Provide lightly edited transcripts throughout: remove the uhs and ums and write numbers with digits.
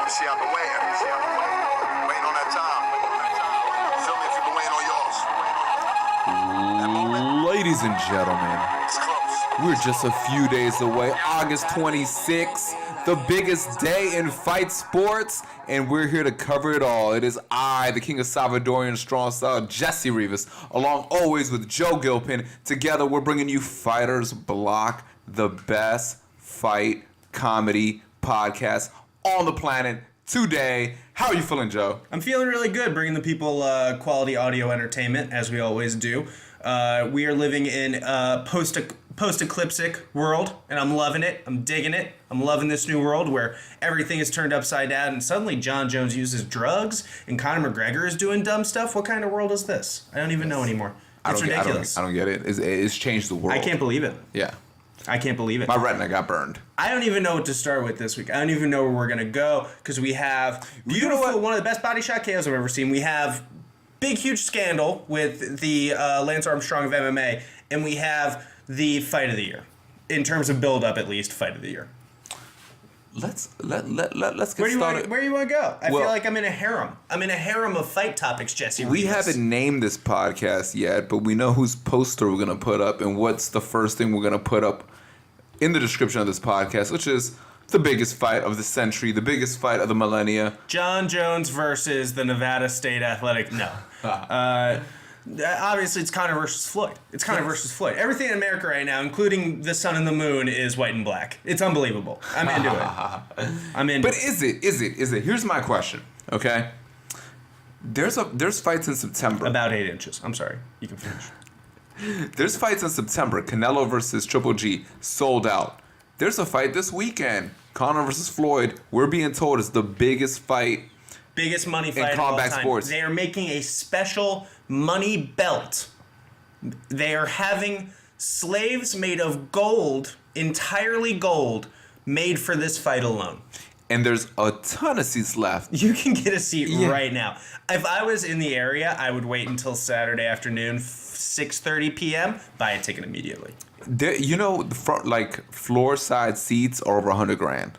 See out the way. Waiting on that time. Feel me if you've been waiting on yours. That moment. Ladies and gentlemen, It's close. we're just a few days away. August 26th, the biggest day in fight sports, and we're here to cover it all. It is I, the king of Salvadorian strong style, Jesse Rivas, along always with Joe Gilpin. Together, we're bringing you Fighters Block, the best fight comedy podcast on the planet today. How are you feeling, Joe? I'm feeling really good, bringing the people quality audio entertainment, as we always do. We are living in a post-ecliptic world, and I'm loving it. I'm digging it. I'm loving this new world where everything is turned upside down, and suddenly Jon Jones uses drugs, and Conor McGregor is doing dumb stuff. What kind of world is this? I don't even know anymore. It's ridiculous. I don't get it. It's changed the world. I can't believe it. Yeah. I can't believe it. My retina got burned. I don't even know what to start with this week. I don't even know where we're going to go because we have beautiful, one of the best body shot KOs I've ever seen. We have big, huge scandal with the Lance Armstrong of MMA, and we have the fight of the year. In terms of build-up, at least, fight of the year. Let's get started. Where do you want to go? I feel like I'm in a harem. I'm in a harem of fight topics, Jesse. We haven't named this podcast yet, but we know whose poster we're going to put up and what's the first thing we're going to put up in the description of this podcast, which is the biggest fight of the century, the biggest fight of the millennia. Jon Jones versus the Nevada State Athletic. No. Obviously, it's Conor versus Floyd. It's Conor versus Floyd. Everything in America right now, including the sun and the moon, is white and black. It's unbelievable. I'm into it. I'm into it. But is it? Here's my question, okay? There's fights in September. About 8 inches. I'm sorry. You can finish. There's fights in September. Canelo versus Triple G, sold out. There's a fight this weekend. Conor versus Floyd. We're being told it's the biggest fight. Biggest money fight in combat of all time. Sports. They are making a special money belt. They are having slaves made of gold, entirely gold, made for this fight alone. And there's a ton of seats left. You can get a seat right now. If I was in the area, I would wait until Saturday afternoon, 6:30 p.m., buy a ticket immediately. The front, floor side seats are over $100,000.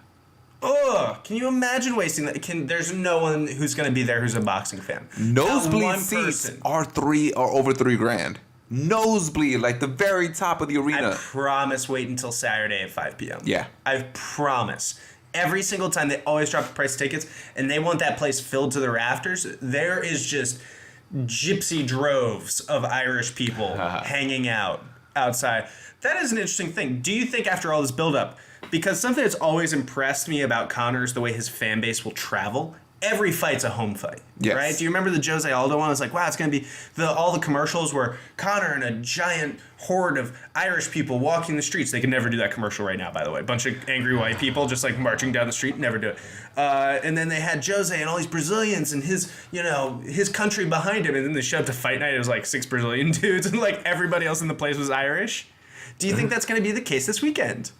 Ugh, can you imagine wasting that? There's no one who's going to be there who's a boxing fan. Nosebleed seats are over $3,000. Nosebleed, like the very top of the arena. I promise wait until Saturday at 5 p.m. Yeah. I promise. Every single time they always drop the price of tickets, and they want that place filled to the rafters. There is just gypsy droves of Irish people hanging out outside. That is an interesting thing. Do you think after all this buildup, because something that's always impressed me about Conor is the way his fan base will travel. Every fight's a home fight, right? Do you remember the Jose Aldo one? It was like, wow, it's going to be all the commercials where Conor and a giant horde of Irish people walking the streets. They can never do that commercial right now, by the way. A bunch of angry white people just like marching down the street. Never do it. And then they had Jose and all these Brazilians and his country behind him. And then they showed up to fight night. It was like 6 Brazilian dudes and like everybody else in the place was Irish. Do you think that's going to be the case this weekend?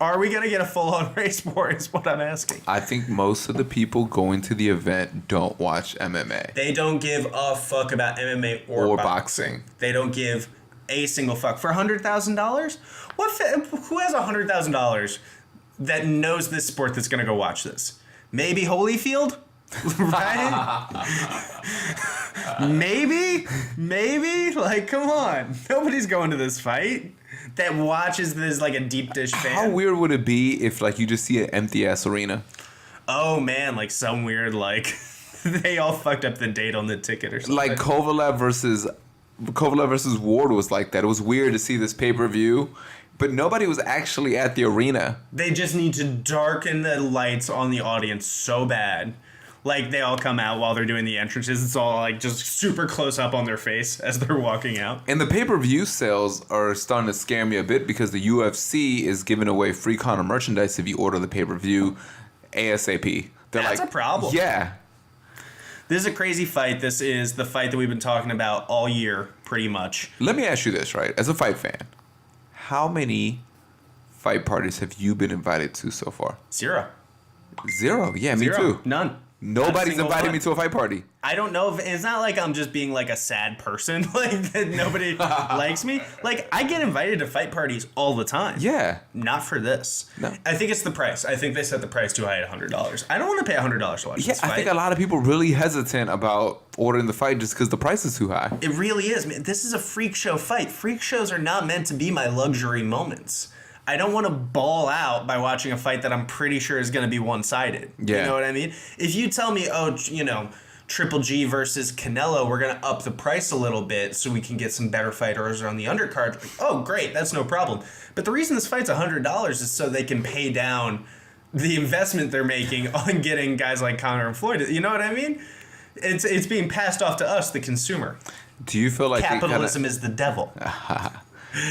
Are we going to get a full-on race war is what I'm asking. I think most of the people going to the event don't watch MMA. They don't give a fuck about MMA or boxing. They don't give a single fuck. For $100,000? Who has $100,000 that knows this sport that's going to go watch this? Maybe Holyfield? Right? Maybe? Like, come on. Nobody's going to this fight that watches this like a deep dish fan. How weird would it be if you just see an empty ass arena? Oh man, like some weird they all fucked up the date on the ticket or something. Like Kovalev versus Ward was like that. It was weird to see this pay-per-view, but nobody was actually at the arena. They just need to darken the lights on the audience so bad. Like, they all come out while they're doing the entrances. It's all, just super close up on their face as they're walking out. And the pay-per-view sales are starting to scare me a bit because the UFC is giving away free Conor merchandise if you order the pay-per-view ASAP. That's a problem. Yeah. This is a crazy fight. This is the fight that we've been talking about all year, pretty much. Let me ask you this, right? As a fight fan, how many fight parties have you been invited to so far? Zero. Yeah, me too. None. Nobody's single invited one. me to a fight party. I don't know if it's not like I'm just being like a sad person, like that nobody likes me. Like I get invited to fight parties all the time. Yeah. Not for this. No. I think it's the price. I think they set the price too high at $100. I don't want to pay $100 to watch Yeah, this fight. I think a lot of people really hesitant about ordering the fight just because the price is too high. It really is. Man, this is a freak show fight. Freak shows are not meant to be my luxury moments. I don't want to ball out by watching a fight that I'm pretty sure is going to be one-sided. Yeah. You know what I mean? If you tell me, Triple G versus Canelo, we're going to up the price a little bit so we can get some better fighters on the undercard. Like, oh, great. That's no problem. But the reason this fight's $100 is so they can pay down the investment they're making on getting guys like Conor and Floyd. You know what I mean? It's being passed off to us, the consumer. Do you feel like Capitalism is the devil.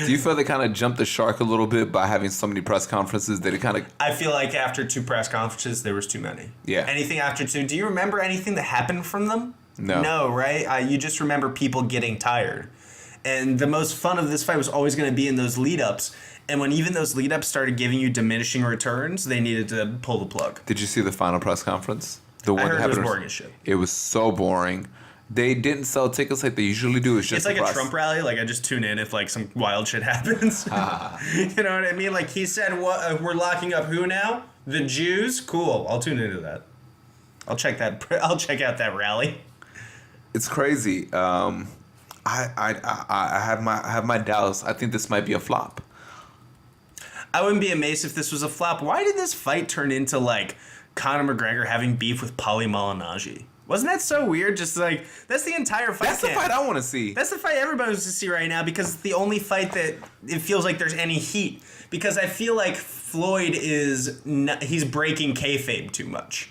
Do you feel they kind of jumped the shark a little bit by having so many press conferences that it kind of... I feel like after 2 press conferences, there was too many. Yeah. Anything after 2. Do you remember anything that happened from them? No. No, right? You just remember people getting tired. And the most fun of this fight was always going to be in those lead-ups. And when even those lead-ups started giving you diminishing returns, they needed to pull the plug. Did you see the final press conference? The one I heard that it was happened boring as shit. It was so boring. They didn't sell tickets like they usually do. It's just It's like the a press. Trump rally. Like, I just tune in if, like, some wild shit happens. You know what I mean? Like, he said, "What we're locking up who now? The Jews? Cool. I'll tune into that. I'll check out that rally." It's crazy. I have my doubts. I think this might be a flop. I wouldn't be amazed if this was a flop. Why did this fight turn into, like, Conor McGregor having beef with Paulie Malignaggi? Wasn't that so weird? Just like, that's the entire fight. That's the fight I want to see. That's the fight everybody wants to see right now because it's the only fight that it feels like there's any heat. Because I feel like Floyd he's breaking kayfabe too much.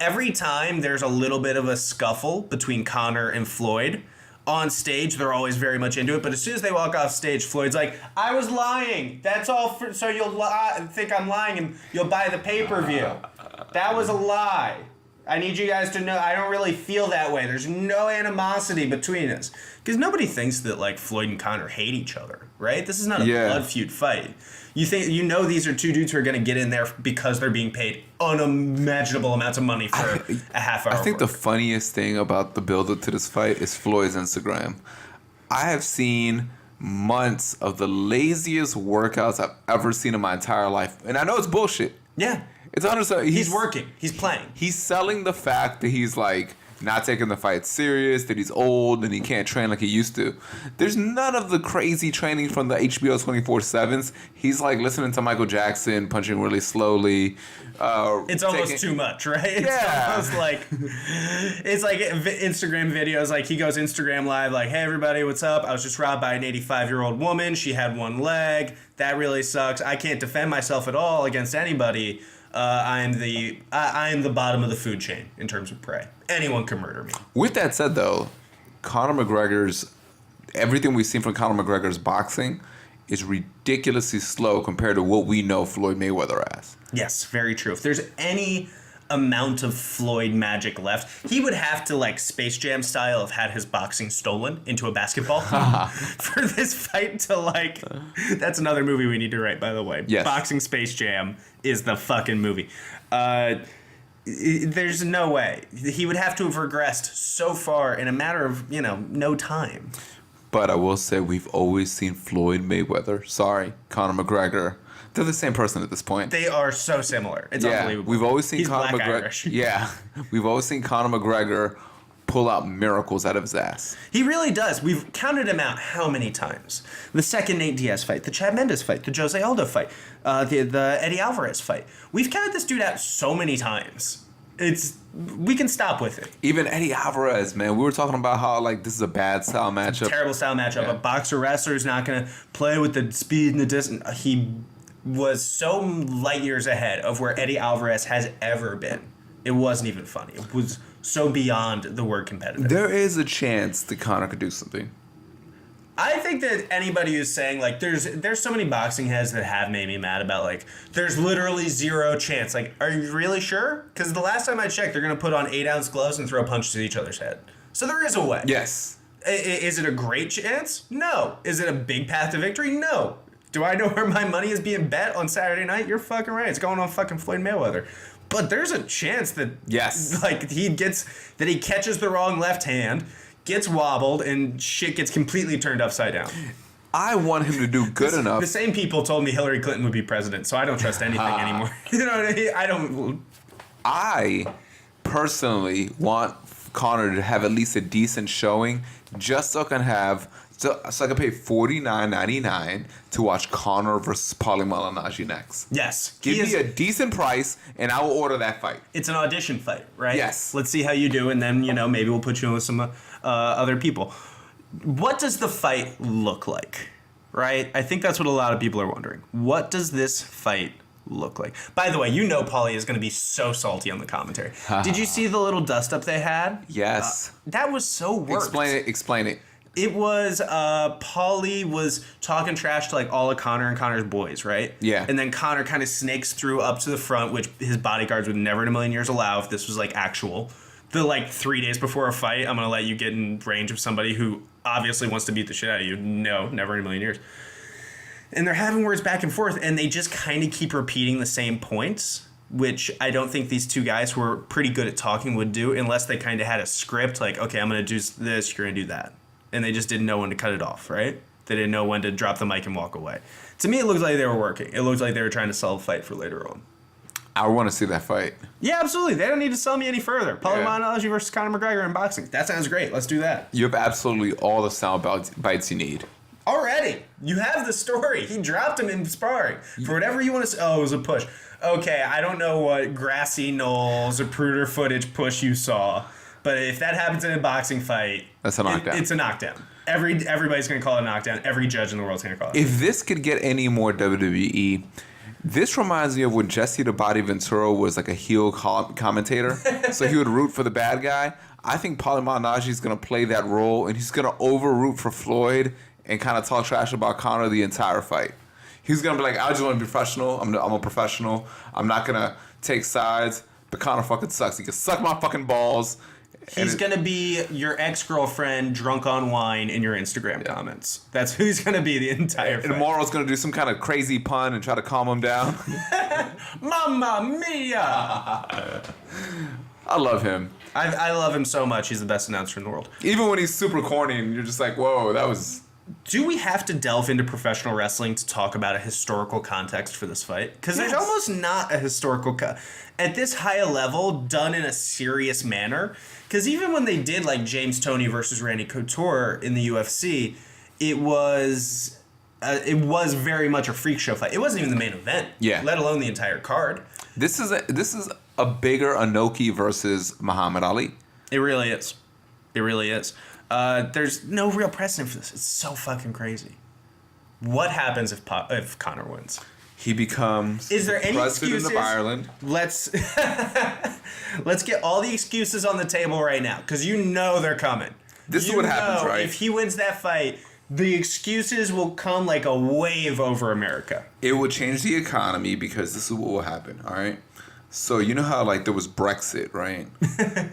Every time there's a little bit of a scuffle between Conor and Floyd, on stage they're always very much into it. But as soon as they walk off stage, Floyd's like, "I was lying. That's all. So you'll think I'm lying and you'll buy the pay-per-view. That was a lie. I need you guys to know I don't really feel that way. There's no animosity between us." Because nobody thinks that, like, Floyd and Conor hate each other, right? This is not a blood feud fight. These are 2 dudes who are going to get in there because they're being paid unimaginable amounts of money for a half hour. I think the funniest thing about the build-up to this fight is Floyd's Instagram. I have seen months of the laziest workouts I've ever seen in my entire life. And I know it's bullshit. Yeah. It's honestly He's working. He's playing. He's selling the fact that he's like not taking the fight serious, that he's old and he can't train like he used to. There's none of the crazy training from the HBO 24/7s. He's like listening to Michael Jackson, punching really slowly. It's almost too much, right? Yeah. It's like Instagram videos. Like, he goes Instagram live, like, "Hey everybody, what's up? I was just robbed by an 85-year-old woman. She had one leg. That really sucks. I can't defend myself at all against anybody. I am the bottom of the food chain in terms of prey. Anyone can murder me." With that said, though, everything we've seen from Conor McGregor's boxing is ridiculously slow compared to what we know Floyd Mayweather as. Yes, very true. If there's any amount of Floyd magic left, he would have to, like, Space Jam style, have had his boxing stolen into a basketball for this fight to, like... That's another movie we need to write, by the way. Yes. Boxing Space Jam is the fucking movie. There's no way. He would have to have regressed so far in a matter of, no time. But I will say we've always seen Floyd Mayweather. Sorry, Conor McGregor. They're the same person at this point. They are so similar. It's unbelievable. We've always seen He's Conor Black McGregor. Irish. Yeah, we've always seen Conor McGregor pull out miracles out of his ass. He really does. We've counted him out how many times? The second Nate Diaz fight, the Chad Mendes fight, the Jose Aldo fight, the Eddie Alvarez fight. We've counted this dude out so many times. We can stop with it. Even Eddie Alvarez, man, we were talking about how, like, this is a bad style matchup. Terrible style matchup. Yeah. A boxer wrestler is not going to play with the speed and the distance. He was so light years ahead of where Eddie Alvarez has ever been. It wasn't even funny. It was so beyond the word competitive. There is a chance that Conor could do something. I think that anybody who's saying, like, there's so many boxing heads that have made me mad about, like, there's literally zero chance. Like, are you really sure? Because the last time I checked, they're going to put on 8-ounce gloves and throw punches at each other's head. So there is a way. Yes. Is it a great chance? No. Is it a big path to victory? No. Do I know where my money is being bet on Saturday night? You're fucking right. It's going on fucking Floyd Mayweather. But there's a chance that Yes. like he catches the wrong left hand, gets wobbled, and shit gets completely turned upside down. I want him to do good enough. The same people told me Hillary Clinton would be president, so I don't trust anything anymore. You know what I mean? I don't. I personally want Conor to have at least a decent showing, just so I can pay $49.99 to watch Conor versus Paulie Malignaggi next. Yes. Give me a decent price, and I will order that fight. It's an audition fight, right? Yes. Let's see how you do, and then, maybe we'll put you in with some other people. What does the fight look like, right? I think that's what a lot of people are wondering. What does this fight look like? By the way, Paulie is going to be so salty on the commentary. Did you see the little dust-up they had? Yes. That was so worked. Explain it. It was, Paulie was talking trash to, like, all of Conor and Conor's boys, right? Yeah. And then Conor kind of snakes through up to the front, which his bodyguards would never in a million years allow if this was, like, actual. 3 days before a fight, I'm going to let you get in range of somebody who obviously wants to beat the shit out of you. No, never in a million years. And they're having words back and forth, and they just kind of keep repeating the same points, which I don't think these two guys who are pretty good at talking would do unless they kind of had a script, like, okay, I'm going to do this, you're going to do that. And they just didn't know when to cut it off, right? They didn't know when to drop the mic and walk away. To me, it looks like they were working. It looks like they were trying to sell a fight for later on. I want to see that fight. Yeah, absolutely. They don't need to sell me any further. Paulie Yeah. Malignaggi versus Conor McGregor in boxing. That sounds great. Let's do that. You have absolutely all the sound bites you need. Already. You have the story. He dropped him in sparring. For whatever you want to say. Oh, it was a push. Okay, I don't know what grassy knoll, Zapruder footage push you saw. But if that happens in a boxing fight, That's a knockdown. It's a knockdown. Everybody's going to call it a knockdown. Every judge in the world's going to call it. If this could get any more WWE, this reminds me of when Jesse the Body Ventura was like a heel commentator. So he would root for the bad guy. I think Paulie Malignaggi is going to play that role, and he's going to over-root for Floyd and kind of talk trash about Conor the entire fight. He's going to be like, I just want to be professional. I'm a professional. I'm not going to take sides. But Conor fucking sucks. He can suck my fucking balls. He's going to be your ex-girlfriend drunk on wine in your Instagram comments. That's who he's going to be the entire fight. And Morrow's going to do some kind of crazy pun and try to calm him down. Mamma mia! I love him. I love him so much. He's the best announcer in the world. Even when he's super corny and you're just like, whoa, that was... Do we have to delve into professional wrestling to talk about a historical context for this fight? Because there's almost not a historical... at this high a level, done in a serious manner. Because even when they did, like, James Toney versus Randy Couture in the UFC, it was very much a freak show fight. It wasn't even the main event, let alone the entire card. This is a bigger Inoki versus Muhammad Ali. It really is. It really is. There's no real precedent for this. It's so fucking crazy. What happens if Conor wins? He becomes president excuses? of Ireland. Let's get all the excuses on the table right now, because they're coming. This is what happens, right? If he wins that fight, the excuses will come like a wave over America. It will change the economy because this is what will happen, all right? So you know how like there was Brexit, right?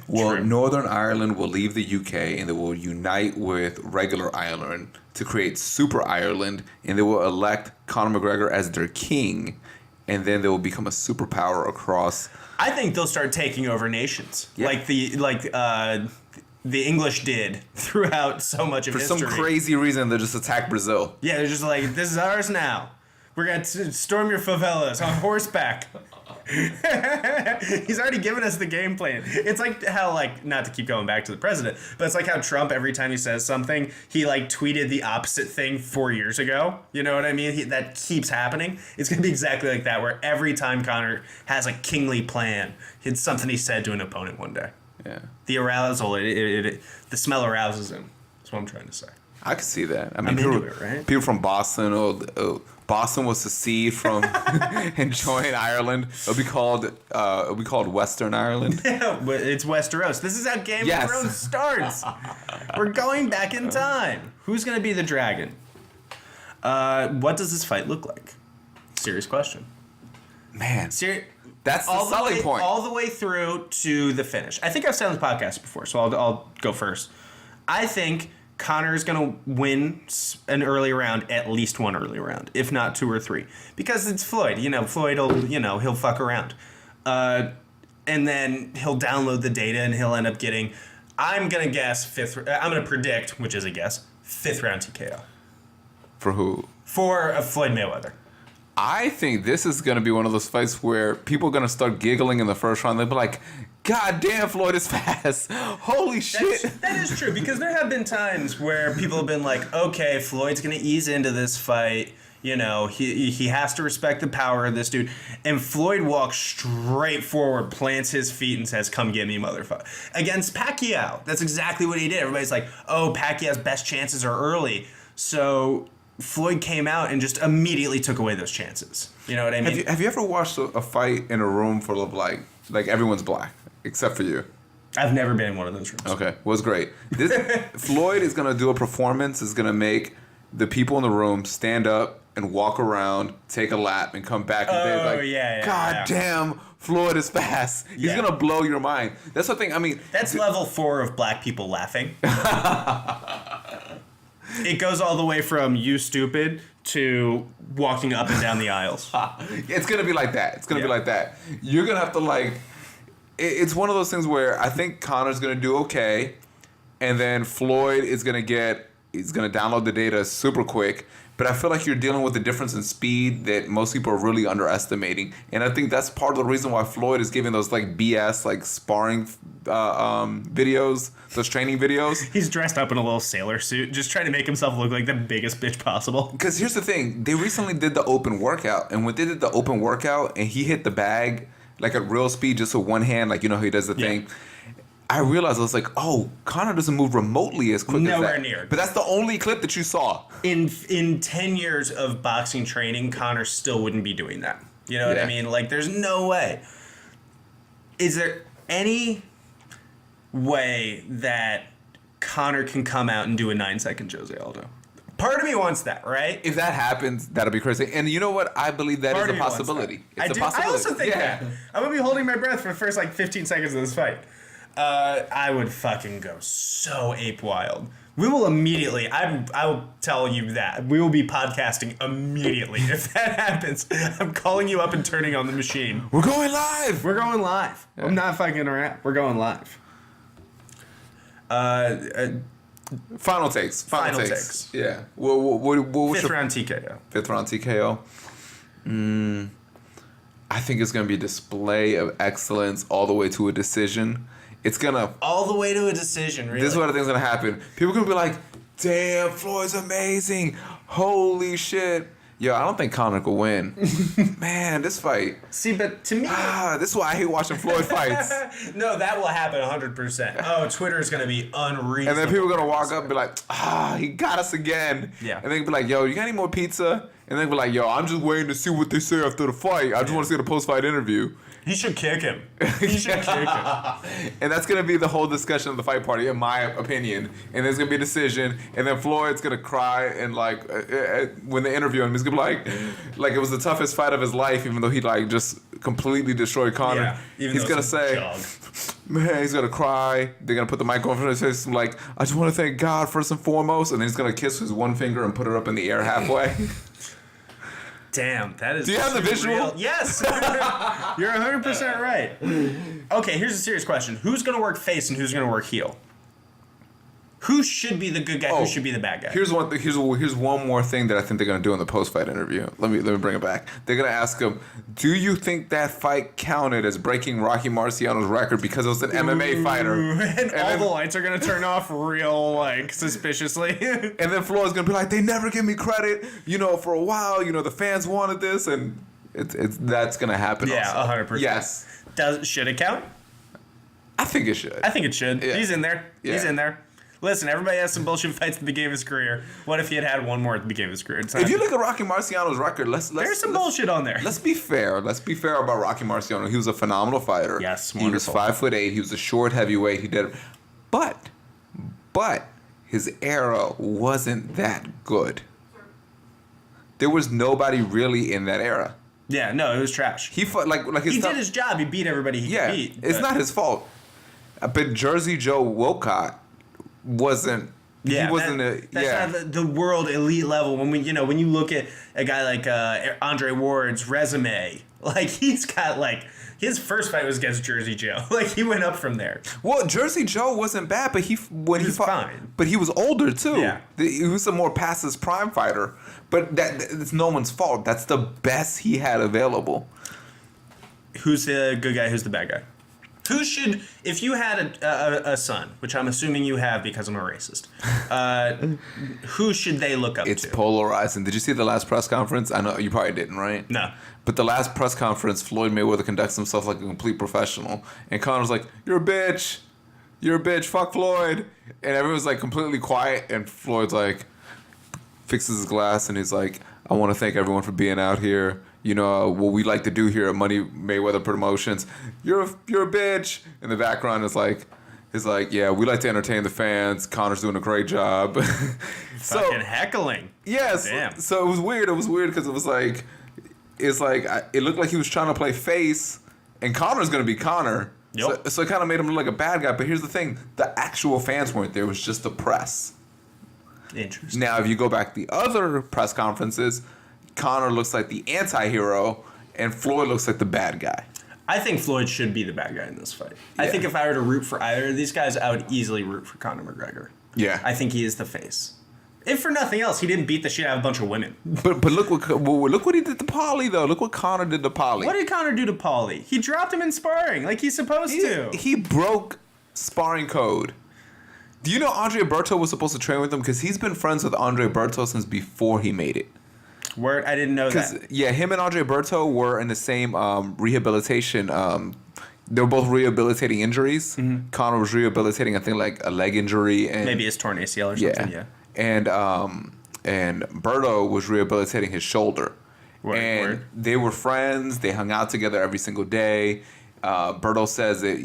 Well, True. Northern Ireland will leave the UK and they will unite with regular Ireland to create Super Ireland, and they will elect Conor McGregor as their king, and then they will become a superpower across. I think they'll start taking over nations, like the English did throughout so much of history. For some crazy reason, they just attack Brazil. Yeah, they're just like, this is ours now. We're going to storm your favelas on horseback. He's already given us the game plan. It's like how, like, not to keep going back to the president, but it's like how Trump, every time he says something, he, like, tweeted the opposite thing 4 years ago. You know what I mean? That keeps happening. It's going to be exactly like that, where every time Conor has a kingly plan, it's something he said to an opponent one day. Yeah. The arousal, the smell arouses him. That's what I'm trying to say. I can see that. I mean, I'm people, into it, right? people from Boston, Boston will secede from and join Ireland. It'll be called Western Ireland. It's Westeros. This is how Game of Thrones starts. We're going back in time. Who's going to be the dragon? What does this fight look like? Serious question. Man, that's the selling point. All the way through to the finish. I think I've said on the podcast before, so I'll go first. I think Conor is going to win an early round, at least one early round, if not 2 or 3. Because it's Floyd. Floyd will, he'll fuck around. and then he'll download the data and he'll end up getting, I'm going to guess, I'm going to predict, which is a guess, 5th round TKO. For who? For Floyd Mayweather. I think this is going to be one of those fights where people are going to start giggling in the first round. They'll be like, God damn, Floyd is fast. Holy shit. That is true, because there have been times where people have been like, okay, Floyd's going to ease into this fight. You know, he has to respect the power of this dude. And Floyd walks straight forward, plants his feet, and says, come get me, motherfucker. Against Pacquiao. That's exactly what he did. Everybody's like, oh, Pacquiao's best chances are early. So Floyd came out and just immediately took away those chances. You know what I mean? Have you ever watched a fight in a room full of like everyone's black except for you? I've never been in one of those rooms. Okay, was great. This Floyd is gonna do a performance. Is gonna make the people in the room stand up and walk around, take a lap, and come back and they're like, God damn, Floyd is fast. He's gonna blow your mind. That's the thing. I mean, that's level 4 of black people laughing. It goes all the way from you stupid to walking up and down the aisles. It's going to be like that. It's going to be like that. You're going to have to like... It's one of those things where I think Conor's going to do okay, and then Floyd is going to get... He's going to download the data super quick, but I feel like you're dealing with the difference in speed that most people are really underestimating. And I think that's part of the reason why Floyd is giving those like BS, like sparring videos, those training videos. He's dressed up in a little sailor suit, just trying to make himself look like the biggest bitch possible. Because here's the thing. They recently did the open workout. And when they did the open workout and he hit the bag like at real speed just with one hand, like, you know, how he does the thing. I realized, I was like, oh, Conor doesn't move remotely as quick as that. Nowhere near. But that's the only clip that you saw. In 10 years of boxing training, Conor still wouldn't be doing that. You know what I mean? Like, there's no way. Is there any way that Conor can come out and do a 9-second Jose Aldo? Part of me wants that, right? If that happens, that'll be crazy. And you know what? I believe that is a possibility. It's a possibility. I also think that. I'm going to be holding my breath for the first, 15 seconds of this fight. I would fucking go so ape wild. We will immediately, I will tell you that. We will be podcasting immediately. If that happens, I'm calling you up and turning on the machine. We're going live! We're going live. Yeah. I'm not fucking around. We're going live. Final takes. Final takes. Yeah. Fifth round TKO. Fifth round TKO. I think it's going to be a display of excellence all the way to a decision. It's going to... All the way to a decision, really? This is what I think is going to happen. People are going to be like, damn, Floyd's amazing. Holy shit. Yo, I don't think Conor could win. Man, this fight... See, but to me... this is why I hate watching Floyd fights. No, that will happen 100%. Oh, Twitter is going to be unreasonable. And then people are going to walk up and be like, he got us again. Yeah. And they'll be like, yo, you got any more pizza? And they'll be like, yo, I'm just waiting to see what they say after the fight. I just want to see the post-fight interview. He should kick him. He should kick him. And that's going to be the whole discussion of the fight party, in my opinion. And there's going to be a decision. And then Floyd's going to cry and, when they interview him, he's going to be like it was the toughest fight of his life, even though he, just completely destroyed Conor. Yeah, he's going to say, man, he's going to cry. They're going to put the mic on for his face. I just want to thank God first and foremost. And then he's going to kiss his one finger and put it up in the air halfway. Damn, that is... Do you have the visual? Real. Yes! You're 100% right. Okay, here's a serious question. Who's going to work face and who's going to work heel? Who should be the good guy? Who should be the bad guy? Here's one more thing that I think they're going to do in the post-fight interview. Let me bring it back. They're going to ask him, do you think that fight counted as breaking Rocky Marciano's record because it was an MMA fighter? And all the lights are going to turn off real, suspiciously. And then Floyd's going to be like, they never give me credit. For a while, the fans wanted this, and that's going to happen. Yeah, also. 100%. Yes. Should it count? I think it should. I think it should. Yeah. He's in there. Yeah. He's in there. Listen, everybody has some bullshit fights at the beginning of his career. What if he had one more at the beginning of his career? If you look at Rocky Marciano's record, there's some bullshit on there. Let's be fair. Let's be fair about Rocky Marciano. He was a phenomenal fighter. Yes, wonderful. He was 5'8". He was a short heavyweight. He did, but his era wasn't that good. There was nobody really in that era. Yeah, no, it was trash. He fought he did his job. He beat everybody he could beat. It's not his fault. But Jersey Joe Wolcott wasn't. Yeah, he wasn't that's not the world elite level. When when you look at a guy like Andre Ward's resume, he His first fight was against Jersey Joe. Like, he went up from there. Well, Jersey Joe wasn't bad, but he was fought, fine. But he was older too. Yeah. He was a more past his prime fighter. But it's no one's fault. That's the best he had available. Who's the good guy? Who's the bad guy? Who should, if you had a son, which I'm assuming you have because I'm a racist, who should they look up to? It's polarizing. Did you see the last press conference? I know you probably didn't, right? No. But the last press conference, Floyd Mayweather conducts himself like a complete professional. And Conor's like, "You're a bitch. You're a bitch. Fuck Floyd." And everyone's like completely quiet. And Floyd's like, fixes his glass and he's like, "I want to thank everyone for being out here. You know, what we like to do here at Money Mayweather Promotions. You're a bitch." In the background is like, "Yeah, we like to entertain the fans. Conor's doing a great job." So, fucking heckling. yes. Damn. So it was weird. It was weird because it was like, it looked like he was trying to play face, and Conor's gonna be Conor. Yep. So it kind of made him look like a bad guy. But here's the thing: the actual fans weren't there. It was just the press. Interesting. Now, if you go back to the other press conferences, Conor looks like the anti-hero, and Floyd looks like the bad guy. I think Floyd should be the bad guy in this fight. I Yeah. think if I were to root for either of these guys, I would easily root for Conor McGregor. Yeah. I think he is the face. If for nothing else, he didn't beat the shit out of a bunch of women. But look what he did to Paulie though. Look what Conor did to Paulie. What did Conor do to Paulie? He dropped him in sparring like he's supposed to. He broke sparring code. Do you know Andre Berto was supposed to train with him because he's been friends with Andre Berto since before he made it. Word, I didn't know that. Yeah, him and Andre Berto were in the same rehabilitation. They were both rehabilitating injuries. Mm-hmm. Conor was rehabilitating, I think, like a leg injury, and Maybe his torn ACL or something. Yeah. And Berto was rehabilitating his shoulder. Word. They were friends. They hung out together every single day. Berto says that,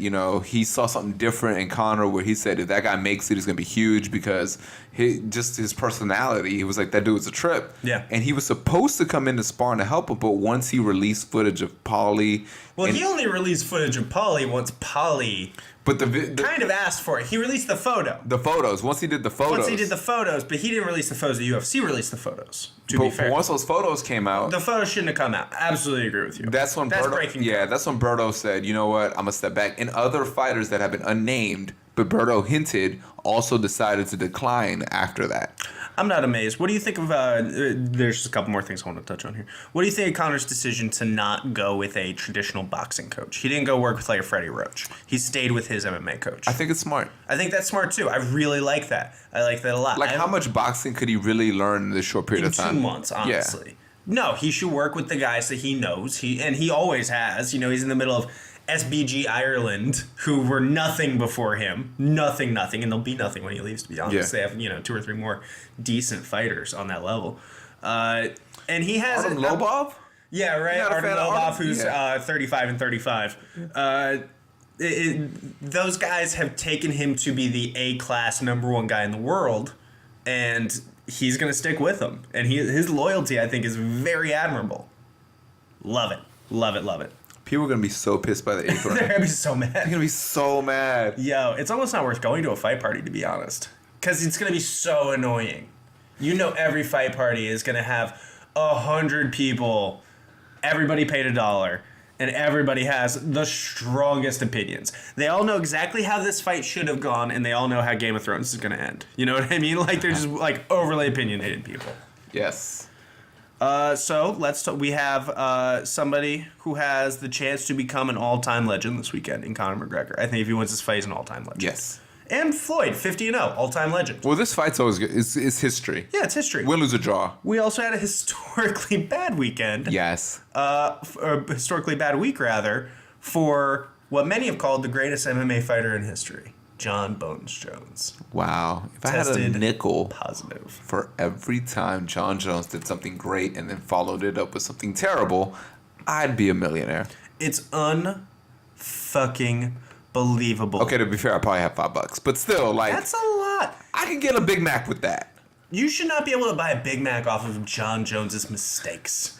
he saw something different in Conor where he said if that guy makes it, he's going to be huge because his personality, he was like, that dude was a trip. Yeah. And he was supposed to come in to spar to help him, but once he released footage of Paulie... Well, he only released footage of Paulie once Paulie But the kind of asked for it. He released the photo. the photos, once he did the photos... But he didn't release the photos. The UFC released the photos, to but be fair. once those photos came out... The photos shouldn't have come out. Absolutely agree with you. That's when Berto said, you know what, I'm going to step back. And other fighters that have been unnamed, but Berto hinted, also decided to decline after that. I'm not amazed. What do you think of, there's just a couple more things I want to touch on here. What do you think of Conor's decision to not go with a traditional boxing coach? He didn't go work with like a Freddie Roach. He stayed with his MMA coach. I think it's smart. I think that's smart too. I really like that. I like that a lot. Like, how much boxing could he really learn in this short period of time? 2 months, honestly. Yeah. No, he should work with the guys that he knows. He always has. He's in the middle of SBG Ireland, who were nothing before him. Nothing, and they'll be nothing when he leaves, to be honest. Yeah. They have, 2 or 3 more decent fighters on that level. And he has... Artem Lobov? Yeah, right. Artem Lobov, who's 35 and 35. Those guys have taken him to be the A-class #1 guy in the world, and he's going to stick with them. And his loyalty, I think, is very admirable. Love it. Love it, love it. People are going to be so pissed by the 8th round. They're going to be so mad. They're going to be so mad. Yo, it's almost not worth going to a fight party, to be honest. Because it's going to be so annoying. Every fight party is going to have 100 people. Everybody paid $1. And everybody has the strongest opinions. They all know exactly how this fight should have gone, and they all know how Game of Thrones is going to end. You know what I mean? Like, they're just, like, overly opinionated people. Yes. So let's talk. We have somebody who has the chance to become an all-time legend this weekend in Conor McGregor. I think if he wins this fight, he's an all-time legend. Yes. And Floyd, 50-0, all-time legend. Well, this fight's always good. It's history. Yeah, it's history. Win, lose, or draw. We also had a historically bad weekend. Yes. Or historically bad week, rather, for what many have called the greatest MMA fighter in history, Jon Bones Jones. Wow. If I had a nickel positive for every time Jon Jones did something great and then followed it up with something terrible, I'd be a millionaire. It's unfucking believable. Okay, to be fair, I probably have $5, but still, like, that's a lot. I could get a Big Mac with that. You should not be able to buy a Big Mac off of Jon Jones's mistakes.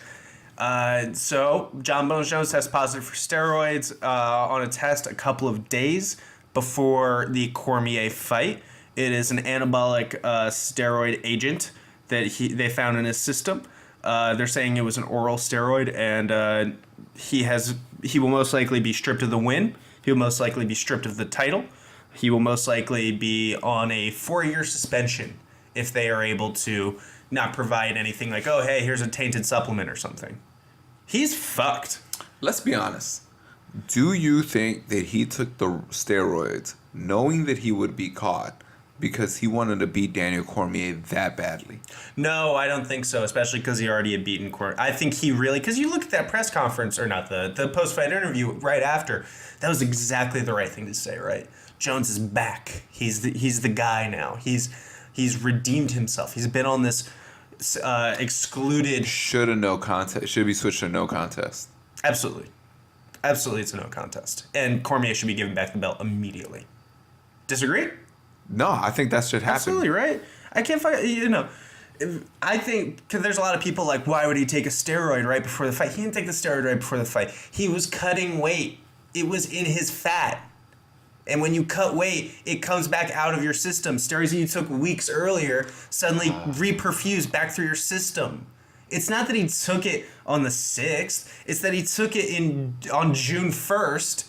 So Jon Bones Jones tests positive for steroids on a test a couple of days before the Cormier fight. It is an anabolic steroid agent that they found in his system. They're saying it was an oral steroid, and he will most likely be stripped of the win. He will most likely be stripped of the title. He will most likely be on a 4-year suspension if they are able to not provide anything like, oh, hey, here's a tainted supplement or something. He's fucked. Let's be honest. Do you think that he took the steroids knowing that he would be caught because he wanted to beat Daniel Cormier that badly? No, I don't think so, especially because he already had beaten Cormier. I think he really... Because you look at that press conference, or not, the post-fight interview right after, that was exactly the right thing to say, right? Jones is back. He's the guy now. He's redeemed himself. He's been on this excluded... Should be switched to no contest. Absolutely. Absolutely, it's a no contest. And Cormier should be given back the belt immediately. Disagree? No, I think that should happen. Absolutely, right? I can't find... I think... Because there's a lot of people like, why would he take a steroid right before the fight? He didn't take the steroid right before the fight. He was cutting weight. It was in his fat. And when you cut weight, it comes back out of your system. Steroids that you took weeks earlier suddenly reperfuse back through your system. It's not that he took it on the 6th. It's that he took it on June 1st,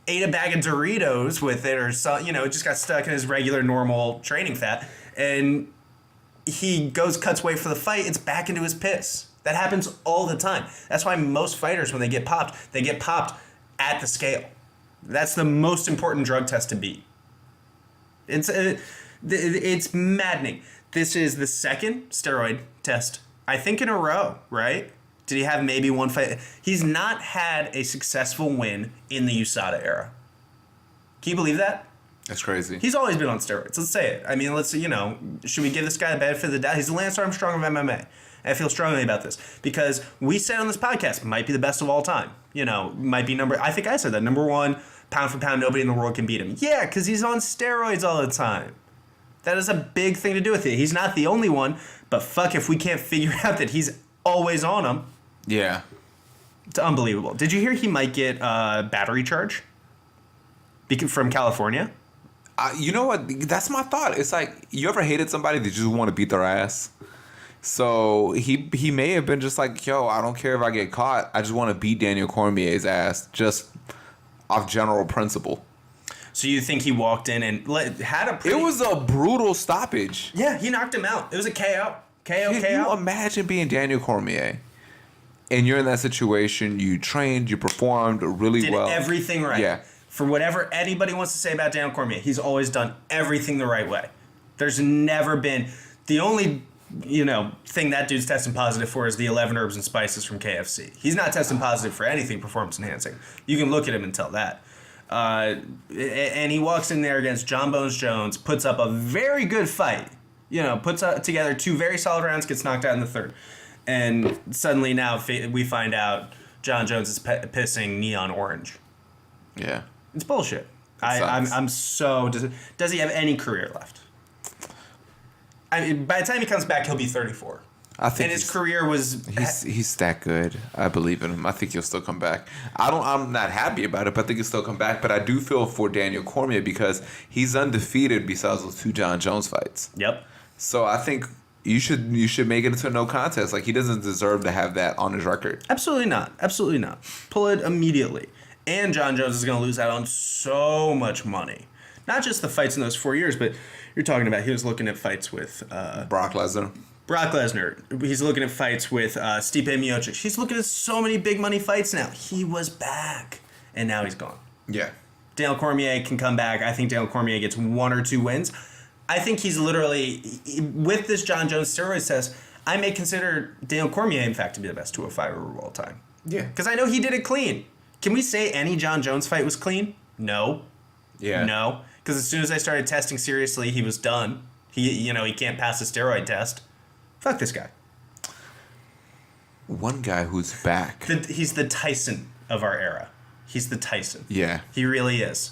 ate a bag of Doritos with it, or so, it just got stuck in his regular, normal training fat. And he cuts weight for the fight. It's back into his piss. That happens all the time. That's why most fighters, when they get popped at the scale. That's the most important drug test to beat. It's maddening. This is the second steroid test, I think, in a row, right? Did he have maybe one fight? He's not had a successful win in the USADA era. Can you believe that? That's crazy. He's always been on steroids. Let's say it. I mean, should we give this guy the benefit of the doubt? He's the Lance Armstrong of MMA. And I feel strongly about this because we said on this podcast, might be the best of all time. Might be I think I said that, number 1, pound for pound, nobody in the world can beat him. Yeah, because he's on steroids all the time. That is a big thing to do with it. He's not the only one, but fuck if we can't figure out that he's always on them. Yeah. It's unbelievable. Did you hear he might get a battery charge from California? You know what? That's my thought. It's like, you ever hated somebody that you just want to beat their ass? So he may have been just like, yo, I don't care if I get caught. I just want to beat Daniel Cormier's ass just off general principle. So you think he walked in and had a pretty... It was a brutal stoppage. Yeah, he knocked him out. It was a KO. Can you imagine being Daniel Cormier? And you're in that situation. You trained. You performed really well. Did everything right. Yeah. For whatever anybody wants to say about Daniel Cormier, he's always done everything the right way. There's never been... The only... thing that dude's testing positive for is the 11 herbs and spices from KFC. He's not testing positive for anything performance enhancing. You can look at him and tell that. And he walks in there against Jon Jones, puts up a very good fight. Puts together 2 very solid rounds, gets knocked out in the 3rd. And suddenly now we find out Jon Jones is pissing neon orange. Yeah. It's bullshit. I'm so... Does he have any career left? I mean, by the time he comes back, he'll be 34. I think his career was... He's that good. I believe in him. I think he'll still come back. I'm not happy about it, but I think he'll still come back. But I do feel for Daniel Cormier because he's undefeated besides those 2 Jon Jones fights. Yep. So I think you should make it into a no contest. Like, he doesn't deserve to have that on his record. Absolutely not. Absolutely not. Pull it immediately. And Jon Jones is going to lose out on so much money. Not just the fights in those 4 years, but you're talking about he was looking at fights with... Brock Lesnar. He's looking at fights with Stipe Miocic. He's looking at so many big money fights now. He was back, and now he's gone. Yeah. Daniel Cormier can come back. I think Daniel Cormier gets 1 or 2 wins. I think he's literally... With this Jon Jones steroids test, I may consider Daniel Cormier, in fact, to be the best 205er of all time. Yeah. Because I know he did it clean. Can we say any Jon Jones fight was clean? No. Yeah. No. Because as soon as I started testing seriously, he was done. He can't pass the steroid test. Fuck this guy. One guy who's back. He's the Tyson of our era. He's the Tyson. Yeah. He really is.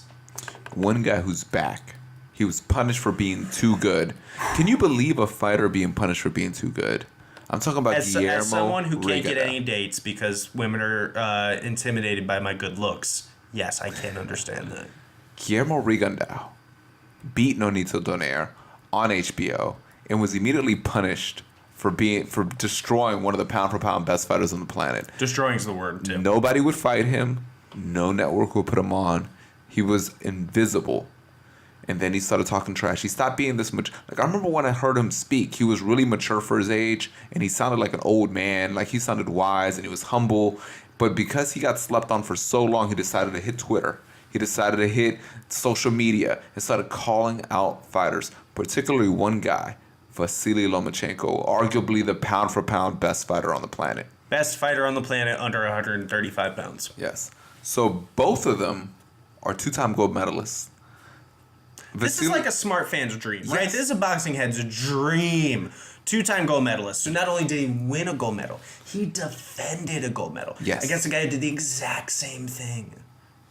One guy who's back. He was punished for being too good. Can you believe a fighter being punished for being too good? I'm talking about Guillermo. As someone who can't get Rigondeaux. any dates because women are intimidated by my good looks, yes, I can understand that. Guillermo Rigondeaux beat Nonito Donaire on HBO and was immediately punished for destroying one of the pound for pound best fighters on the planet. Destroying's the word, too. Nobody would fight him. No network would put him on. He was invisible. And then he started talking trash. He stopped being this much. Like, I remember when I heard him speak, he was really mature for his age, and he sounded like an old man. Like, he sounded wise, and he was humble. But because he got slept on for so long, he decided to hit Twitter. He decided to hit social media and started calling out fighters, particularly one guy, Vasily Lomachenko, arguably the pound-for-pound best fighter on the planet. Best fighter on the planet under 135 pounds. Yes. So both of them are two-time gold medalists. This is like a smart fan's dream, right? Yes. This is a boxing head's dream. Two-time gold medalist. So not only did he win a gold medal, he defended a gold medal. Yes. Against a guy who did the exact same thing.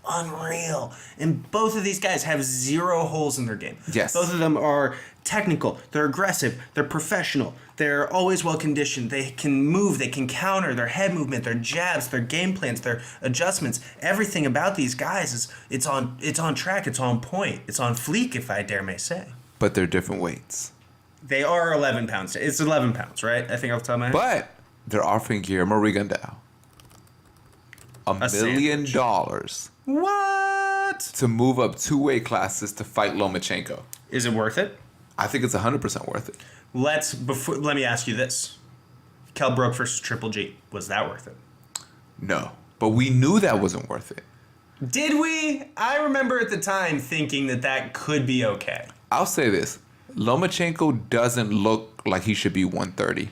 Unreal. And both of these guys have zero holes in their game. Yes. Both of them are technical. They're aggressive. They're professional. They're always well-conditioned. They can move. They can counter. Their head movement, their jabs, their game plans, their adjustments. Everything about these guys is it's on track. It's on point. It's on fleek, if I dare may say. But they're different weights. They are 11 pounds. It's 11 pounds, right? I think off the top of my head. But they're offering Guillermo Rigondeaux $1 million What? to move up 2 weight classes to fight Lomachenko. Is it worth it? I think it's 100% worth it. Let me ask you this. Kell Brook versus Triple G. Was that worth it? No. But we knew that wasn't worth it. Did we? I remember at the time thinking that could be okay. I'll say this. Lomachenko doesn't look like he should be 130.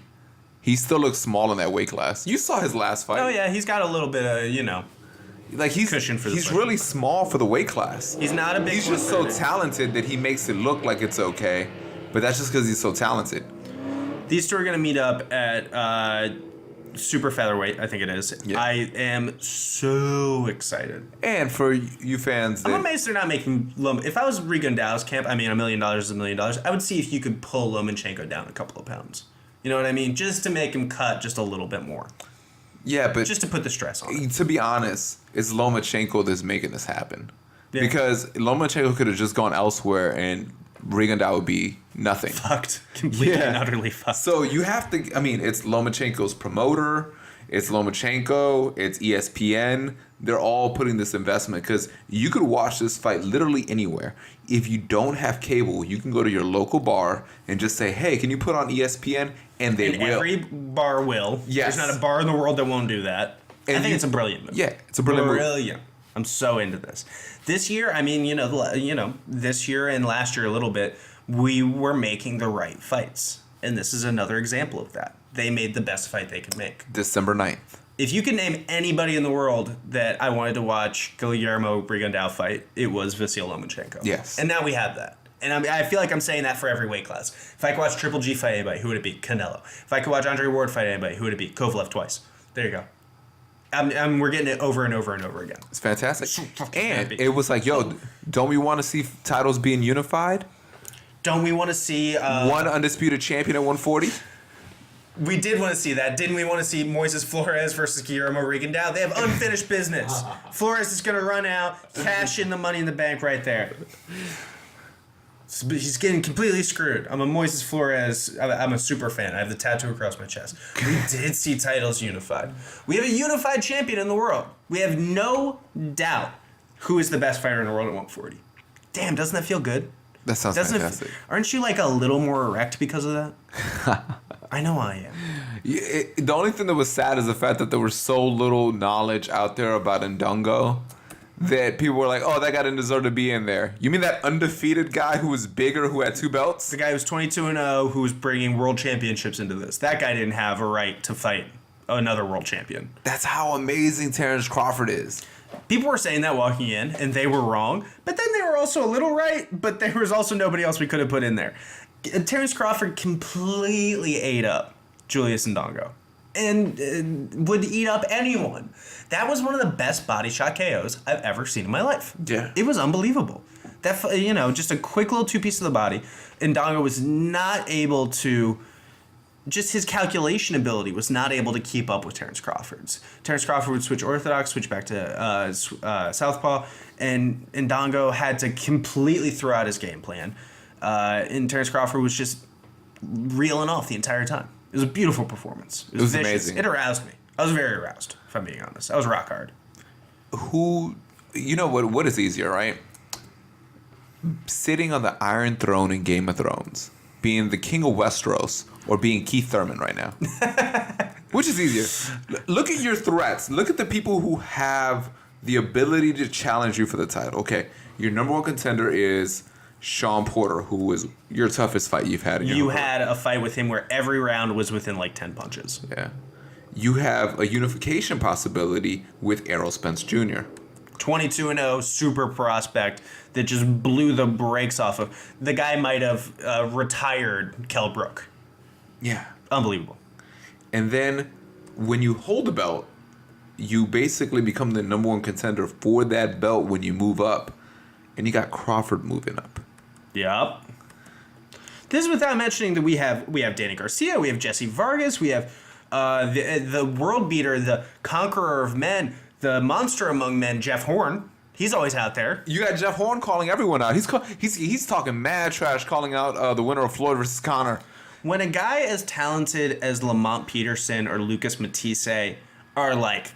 He still looks small in that weight class. You saw his last fight. Oh yeah, he's got a little bit of, Like he's cushion for the he's fight. really small for the weight class. He's not a big He's just so 130. talented that he makes it look like it's okay. But that's just because he's so talented. These two are going to meet up at super featherweight, I think it is. Yeah. I am so excited. And for you fans I'm that amazed they're not making if I was Rigondau's camp, I mean $1 million is $1 million. I would see if you could pull Lomachenko down a couple of pounds. You know what I mean? Just to make him cut just a little bit more. yeah, but Just to put the stress on it. to be honest, it's Lomachenko that's making this happen. Yeah. Because Lomachenko could have just gone elsewhere and Rigondeaux would be nothing. Fucked. Completely and utterly fucked. So you have to, it's Lomachenko's promoter, it's Lomachenko, it's ESPN. They're all putting this investment because you could watch this fight literally anywhere. If you don't have cable, you can go to your local bar and just say, hey, can you put on ESPN? And they And will. every bar will. Yes. There's not a bar in the world that won't do that. And I think you- it's a brilliant move. Yeah, it's a brilliant move. Brilliant. I'm so into this. This year, I mean, this year and last year a little bit, we were making the right fights. And this is another example of that. They made the best fight they could make. December 9th. If you could name anybody in the world that I wanted to watch Guillermo Rigondeaux fight, it was Vasily Lomachenko. Yes. And now we have that. And I feel like I'm saying that for every weight class. If I could watch Triple G fight anybody, who would it be? Canelo. If I could watch Andre Ward fight anybody, who would it be? Kovalev twice. There you go. We're getting it over and over and over again. It's fantastic. fucking And happy. it was like, yo, don't we want to see titles being unified? Don't we want to see... One undisputed champion at 140? We did want to see that. Didn't we want to see Moises Flores versus Guillermo Rigondeaux? They have unfinished business. Flores is going to run out, cash in the money in the bank right there. He's getting completely screwed. I'm a Moises Flores. I'm a super fan. I have the tattoo across my chest. We did see titles unified. We have a unified champion in the world. We have no doubt who is the best fighter in the world at 140. Damn, doesn't that feel good? That sounds fantastic. Aren't you like a little more erect because of that? I know I am. The only thing that was sad is the fact that there was so little knowledge out there about Indongo that people were like, oh, that guy didn't deserve to be in there. You mean that undefeated guy who was bigger, who had 2 belts? The guy who's 22-0, who was bringing world championships into this. That guy didn't have a right to fight another world champion. That's how amazing Terence Crawford is. People were saying that walking in, and they were wrong. But then they were also a little right, but there was also nobody else we could have put in there. Terence Crawford completely ate up Julius Indongo. And would eat up anyone. That was one of the best body shot KOs I've ever seen in my life. Yeah. It was unbelievable. That, just a quick little 2 pieces of the body. Indongo was not able to... Just his calculation ability was not able to keep up with Terence Crawford's. Terence Crawford would switch orthodox, switch back to southpaw, and Indongo had to completely throw out his game plan. And Terence Crawford was just reeling off the entire time. It was a beautiful performance. It was vicious. amazing. It aroused me. I was very aroused, if I'm being honest. I was rock hard. You know what is easier, right? Sitting on the Iron Throne in Game of Thrones, being the king of Westeros, or being Keith Thurman right now. Which is easier? Look at your threats. Look at the people who have the ability to challenge you for the title. Okay, your number one contender is Sean Porter, who was your toughest fight you've had in your career. had a fight with him where every round was within like 10 punches. Yeah. You have a unification possibility with Errol Spence Jr. 22-0, super prospect that just blew the brakes off of. The guy might have retired Kell Brook. Yeah. Unbelievable. And then when you hold the belt, you basically become the number one contender for that belt when you move up. And you got Crawford moving up. Yep. This is without mentioning that we have Danny Garcia, we have Jesse Vargas, we have the world beater, the conqueror of men, the monster among men, Jeff Horn. He's always out there. You got Jeff Horn calling everyone out. He's talking mad trash, calling out the winner of Floyd versus Conor. When a guy as talented as Lamont Peterson or Lucas Matisse are like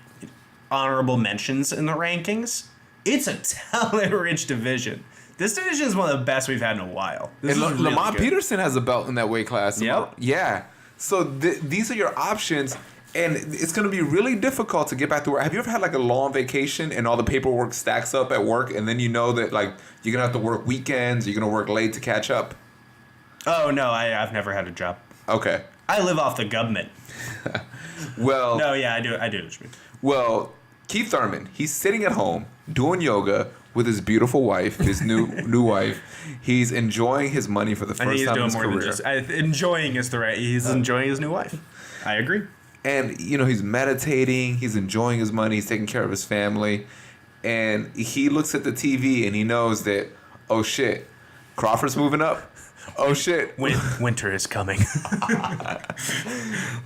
honorable mentions in the rankings, it's a talent-rich division. This division is one of the best we've had in a while. And Lamont Peterson has a belt in that weight class. Yep. Yeah. So these are your options, and it's going to be really difficult to get back to work. Have you ever had like a long vacation and all the paperwork stacks up at work, and then you know that like you're going to have to work weekends, you're going to work late to catch up? Oh, no, I've never had a job. Okay. I live off the government. Well. No, yeah, I do what you mean. Well, Keith Thurman, he's sitting at home doing yoga with his beautiful wife, his new wife. He's enjoying his money for the first time in his career. Enjoying is the right. He's enjoying his new wife. I agree. And he's meditating. He's enjoying his money. He's taking care of his family, and he looks at the TV and he knows that, oh shit, Crawford's moving up. Oh shit, winter is coming.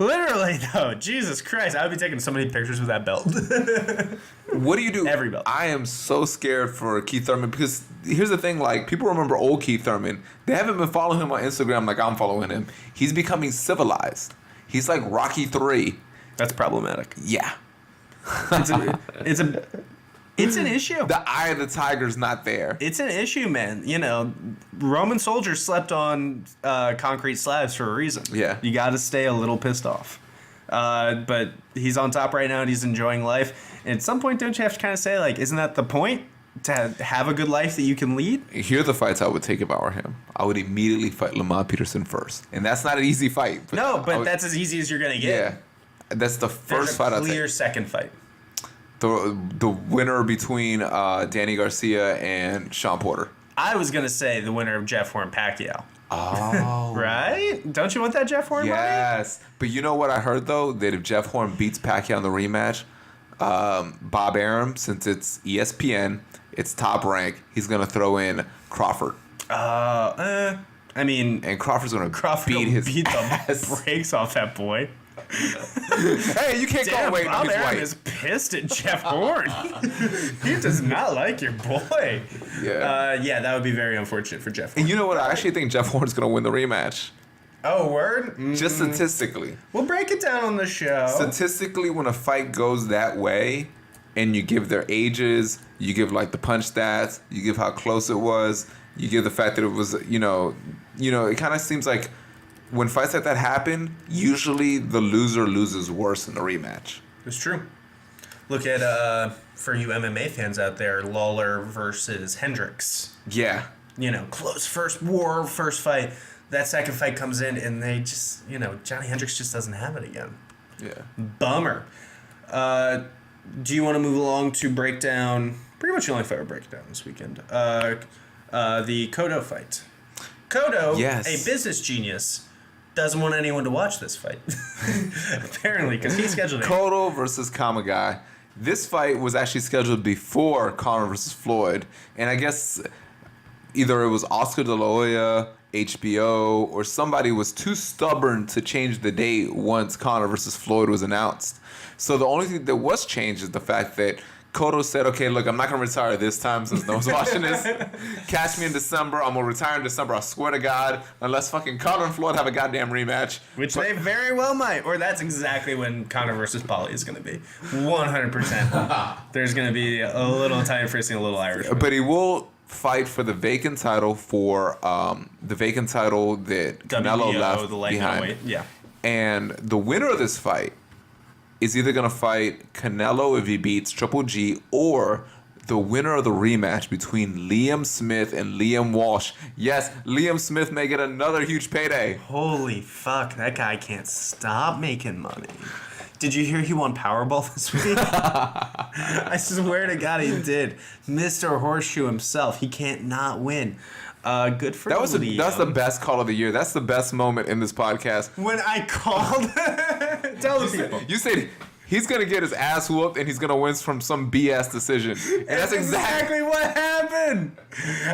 Literally though, Jesus Christ, I would be taking so many pictures with that belt. What do you do? Every belt. I am so scared for Keith Thurman because here's the thing: like people remember old Keith Thurman. They haven't been following him on Instagram like I'm following him. He's becoming civilized. He's like Rocky 3. That's problematic. Yeah. It's an issue. The eye of the tiger's not there. It's an issue, man. Roman soldiers slept on concrete slabs for a reason. Yeah. You got to stay a little pissed off. But he's on top right now and he's enjoying life. And at some point, don't you have to kind of say, like, isn't that the point? To have a good life that you can lead? Here are the fights I would take if I were him. I would immediately fight Lamont Peterson first. And that's not an easy fight. But that's as easy as you're going to get. Yeah. That's the first fight I'll take. Clear second fight. The winner between Danny Garcia and Sean Porter. I was going to say the winner of Jeff Horn Pacquiao. Oh. Right? Don't you want that Jeff Horn money? Yes. But you know what I heard, though? That if Jeff Horn beats Pacquiao in the rematch, Bob Arum, since it's ESPN, it's Top Rank, he's going to throw in Crawford. I mean... And Crawford's going to beat the ass. brakes off that boy. Hey, you can't call weight on Bob his Arum white. is pissed at Jeff Horn. He does not like your boy. Yeah. That would be very unfortunate for Jeff Horn. And you know what? I actually think Jeff Horn's going to win the rematch. Oh, word? Just statistically. We'll break it down on the show. Statistically, when a fight goes that way, and you give their ages, you give like the punch stats, you give how close it was, you give the fact that it was, it kind of seems like when fights like that happen, usually the loser loses worse in the rematch. It's true. Look at, for you MMA fans out there, Lawler versus Hendricks. Yeah. Close first fight. That second fight comes in and they just, Johnny Hendricks just doesn't have it again. Yeah. Bummer. Do you want to move along to break down pretty much the only fight we're breaking down this weekend? The Cotto fight. Cotto, yes. A business genius, doesn't want anyone to watch this fight. Apparently, because he scheduled it. Cotto versus Kamagai. This fight was actually scheduled before Conor versus Floyd. And I guess either it was Oscar De La Hoya, HBO, or somebody was too stubborn to change the date once Conor versus Floyd was announced. So the only thing that was changed is the fact that Cotto said, okay, look, I'm not going to retire this time since no one's watching this. Catch me in December. I'm going to retire in December. I swear to God. Unless fucking Conor and Floyd have a goddamn rematch. Which they very well might. Or that's exactly when Conor versus Paulie is going to be. 100%. There's going to be a little Italian freezing, a little Irish. But he will fight for the vacant title that Canelo left the light behind. weight. Yeah. And the winner of this fight is either going to fight Canelo if he beats Triple G, or the winner of the rematch between Liam Smith and Liam Walsh. Yes, Liam Smith may get another huge payday. Holy fuck, that guy can't stop making money. Did you hear he won Powerball this week? I swear to God he did. Mr. Horseshoe himself, he can't not win. Good for That's Liam. the best call of the year. That's the best moment in this podcast. When I called, tell the people. You said he's gonna get his ass whooped and he's gonna win from some BS decision. And that's exactly what happened.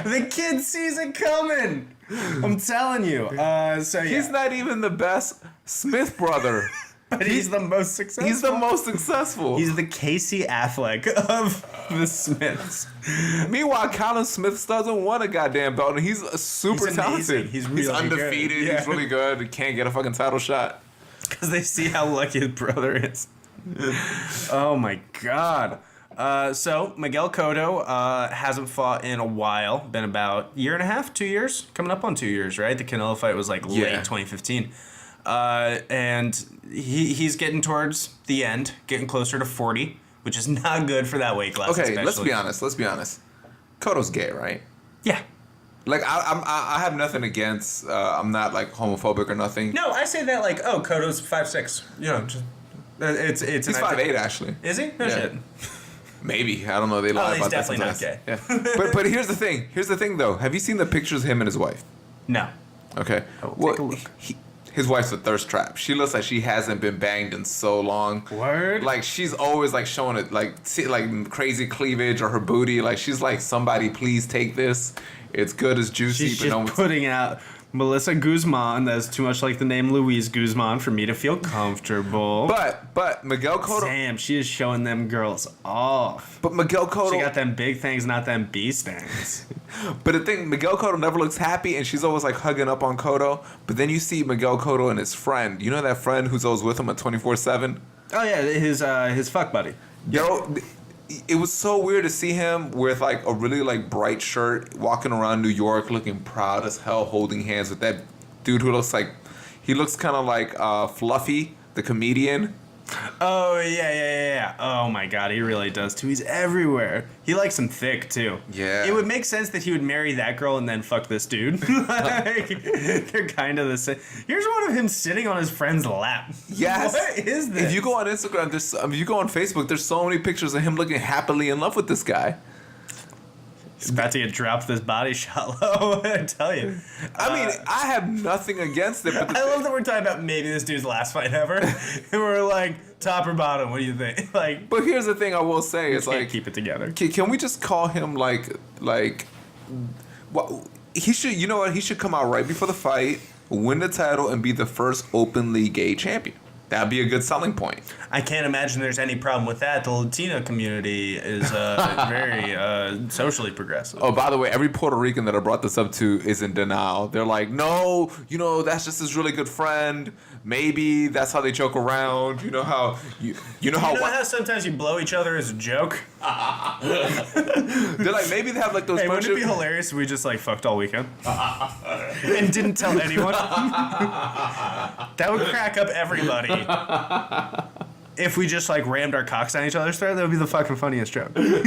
The kid sees it coming. I'm telling you. So yeah. He's not even the best Smith brother. But he's the most successful. He's the most successful. He's the Casey Affleck of the Smiths. Meanwhile, Colin Smith doesn't want a goddamn belt, and he's super talented. He's really undefeated. Good. Yeah. He's really good. He can't get a fucking title shot. Because they see how lucky his brother is. Oh my God. So Miguel Cotto hasn't fought in a while. Been about a year and a half, 2 years, coming up on 2 years, right? The Canelo fight was like late 2015. And he's getting towards the end, getting closer to 40, which is not good for that weight class. Okay, especially. let's be honest. Cotto's gay, right? Yeah. Like I have nothing against. I'm not like homophobic or nothing. No, I say that like, oh, Cotto's 5'6". You know, just, it's he's 5'8" actually. Is he? No shit. Maybe, I don't know. They lie about that sometimes. He's definitely not gay. Yeah. But here's the thing. Here's the thing though. Have you seen the pictures of him and his wife? No. Okay. Take a look. His wife's a thirst trap. She looks like she hasn't been banged in so long. Word? Like she's always like showing it like crazy cleavage or her booty. Like she's like, somebody please take this. It's good, it's juicy. She's just putting out Melissa Guzman. That's too much like the name Louise Guzman for me to feel comfortable. But Miguel Cotto. Damn, she is showing them girls off. But Miguel Cotto. She got them big things, not them bee stings. But the thing, Miguel Cotto never looks happy, and she's always like hugging up on Cotto. But then you see Miguel Cotto and his friend. You know that friend who's always with him at 24/7? Oh yeah, his fuck buddy. Yo, it was so weird to see him with like a really like bright shirt, walking around New York, looking proud as hell, holding hands with that dude who looks like he looks kind of like Fluffy, the comedian. Oh yeah. Oh my God, he really does too. He's everywhere. He likes him thick too. Yeah. It would make sense that he would marry that girl and then fuck this dude. Like, they're kind of the same. Here's one of him sitting on his friend's lap. Yes. What is this? If you go on Instagram, if you go on Facebook, there's so many pictures of him looking happily in love with this guy. He's about to get dropped this body shot low, I tell you. I mean, I have nothing against it, but I love that we're talking about maybe this dude's last fight ever. And we're like, top or bottom, what do you think? Like, but here's the thing I will say, it's like, keep it together. Can we just call him like what he should, you know what, he should come out right before the fight, win the title, and be the first openly gay champion. That'd be a good selling point. I can't imagine there's any problem with that. The Latino community is very socially progressive. Oh, by the way, every Puerto Rican that I brought this up to is in denial. They're like, no, that's just his really good friend. Maybe that's how they joke around. You know how how sometimes you blow each other as a joke? They're like, maybe they have like those. Hey, wouldn't it be hilarious if we just like fucked all weekend and didn't tell anyone? That would crack up everybody. If we just like rammed our cocks on each other's throat, that would be the fucking funniest joke. Did